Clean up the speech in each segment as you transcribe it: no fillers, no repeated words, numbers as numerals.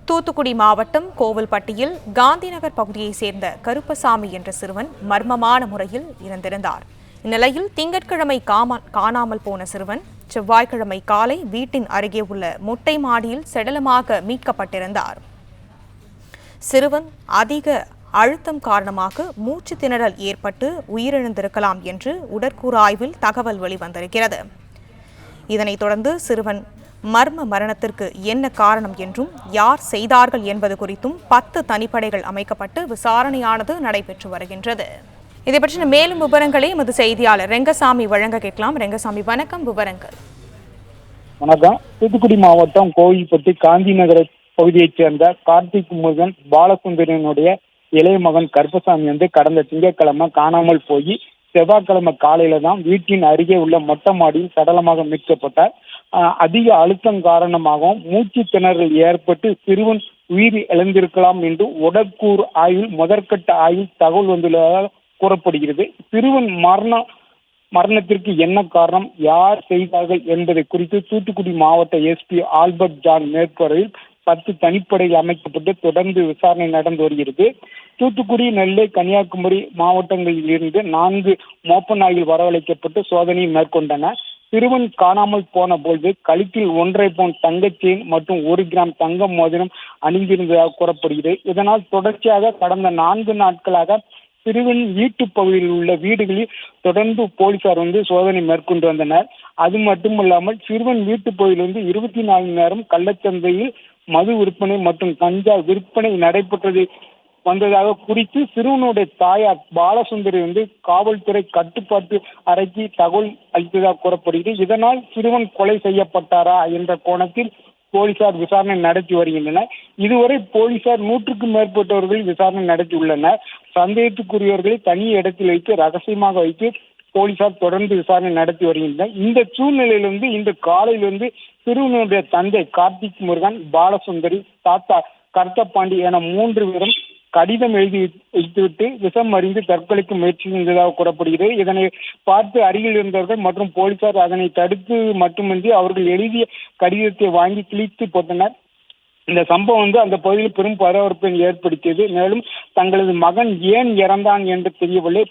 தூத்துக்குடி மாவட்டம் கோவில்பட்டியில் காந்திநகர் பகுதியைச் சேர்ந்த கருப்பசாமி என்ற சிறுவன் மர்மமான முறையில் இறந்திருந்தார். இந்நிலையில் திங்கட்கிழமை காணாமல் போன சிறுவன் செவ்வாய்க்கிழமை காலை வீட்டின் அருகே உள்ள மொட்டை மாடியில் சடலமாக மீட்கப்பட்டிருந்தார். சிறுவன் அதிக அழுத்தம் காரணமாக மூச்சு திணறல் ஏற்பட்டு உயிரிழந்திருக்கலாம் என்று உடற்கூறாய்வில் தகவல் வெளிவந்திருக்கிறது. இதனைத் தொடர்ந்து சிறுவன் மர்ம மரணத்திற்கு என்ன காரணம் என்றும் யார் செய்தார்கள் என்பது குறித்தும் 10 தனிப்படைகள் அமைக்கப்பட்டு விசாரணையானது நடைபெற்று வருகின்றது. இதை பற்றின மேலும் விவரங்களை எமது செய்தியாளர் ரெங்கசாமி வழங்க கேட்கலாம். ரெங்கசாமி, வணக்கம். விவரங்கள். வணக்கம். தூத்துக்குடி மாவட்டம் கோவில்பட்டி காந்திநகர் பகுதியைச் சேர்ந்த கார்த்திக் முருகன் பாலசுந்தரனுடைய இளைய மகன் கருப்பசாமி கடந்த திங்கட்கிழமை காணாமல் போய் செவ்வாய்க்கிழமை காலையில தான் வீட்டின் அருகே உள்ள மொட்டை மாடியில் சடலமாக மீட்கப்பட்டார். அதிக அழுத்தம் காரணமாகவும் மூச்சு திணறல் ஏற்பட்டு சிறுவன் உயிர் இழந்திருக்கலாம் என்று உடற்கூறு ஆய்வில் முதற்கட்ட ஆய்வில் தகவல் வந்துள்ளதாக கூறப்படுகிறது. சிறுவன் மரணத்திற்கு என்ன காரணம், யார் செய்தார்கள் என்பதை குறித்து தூத்துக்குடி மாவட்ட எஸ்பி ஆல்பர்ட் ஜான் மேற்பார்வையில் 10 தனிப்படைகள் அமைக்கப்பட்டு தொடர்ந்து விசாரணை நடந்து வருகிறது. தூத்துக்குடி, நெல்லை, கன்னியாகுமரி மாவட்டங்களில் இருந்து 4 மோப்ப நாய்கள் வரவழைக்கப்பட்டு சோதனை மேற்கொண்டன. சிறுவன் காணாமல் போன பொழுது கழுத்தில் 1.5 பவுன் தங்க செயின் மற்றும் 1 கிராம் தங்க மோதிரம் அணிந்திருந்ததாக கூறப்படுகிறது. இதனால் தொடர்ச்சியாக கடந்த 4 நாட்களாக சிறுவன் வீட்டு பகுதியில் உள்ள வீடுகளில் தொடர்ந்து போலீசார் சோதனை மேற்கொண்டு வந்தனர். அது மட்டுமல்லாமல் சிறுவன் வீட்டு பகுதியில் 24 மணி நேரம் கள்ளச்சந்தையில் மது விற்பனை மற்றும் கஞ்சா விற்பனை நடைபெற்றது வந்ததாக குறித்து சிறுவனுடைய தாயார் பாலசுந்தரி காவல்துறை கட்டுப்பாட்டு அறைக்கு தகவல் அளித்ததாக கூறப்படுகிறது. இதனால் சிறுவன் கொலை செய்யப்பட்டாரா என்ற கோணத்தில் போலீசார் விசாரணை நடத்தி வருகின்றனர். இதுவரை போலீசார் 100க்கும் மேற்பட்டவர்கள் விசாரணை நடத்தியுள்ளனர். சந்தேகத்துக்குரியவர்களை தனி இடத்தில் வைத்து ரகசியமாக வைத்து போலீசார் தொடர்ந்து விசாரணை நடத்தி வருகின்றனர். இந்த சூழ்நிலையிலிருந்து இந்த காலையிலிருந்து சிறுவனுடைய தந்தை கார்த்திக் முருகன், பாலசுந்தரி, தாத்தா கருத்தப்பாண்டி என 3 பேரும் கடிதம் எழுதி வைத்துவிட்டு விஷம் அறிந்து தற்கொலைக்கு முயற்சி செஞ்சதாக கூறப்படுகிறது. இதனை பார்த்து அருகில் இருந்தவர்கள் மற்றும் போலீசார் அதனை தடுத்து மட்டுமின்றி அவர்கள் எழுதிய கடிதத்தை வாங்கி கிழித்து போட்டனர். இந்த சம்பவம் அந்த பகுதியில் பெரும் பரபரப்பை ஏற்படுத்தியது. மேலும் தங்களது மகன் ஏன் இறந்தான் என்று தெரியவில்லை,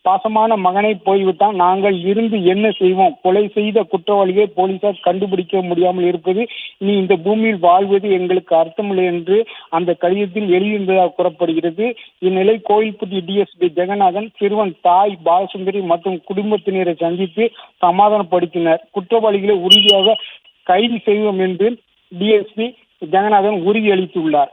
பாசமான மகனை போய்விட்டான், நாங்கள் இருந்து என்ன செய்வோம், கொலை செய்த குற்றவாளியை போலீசார் கண்டுபிடிக்க முடியாமல் இருப்பது, இனி இந்த பூமியில் வாழ்வது எங்களுக்கு அர்த்தமில்லை என்று அந்த கடிதத்தில் எழுதியிருந்ததாக கூறப்படுகிறது. இந்நிலை கோவில்பட்டி டிஎஸ்பி ஜெகநாதன் சிறுவன் தாய் பாலசுந்தரி மற்றும் குடும்பத்தினரை சந்தித்து சமாதானப்படுத்தினர். குற்றவாளிகளை உறுதியாக கைது செய்வோம் என்று டிஎஸ்பி ஜெகநாதன் உறுதியளித்துள்ளார்.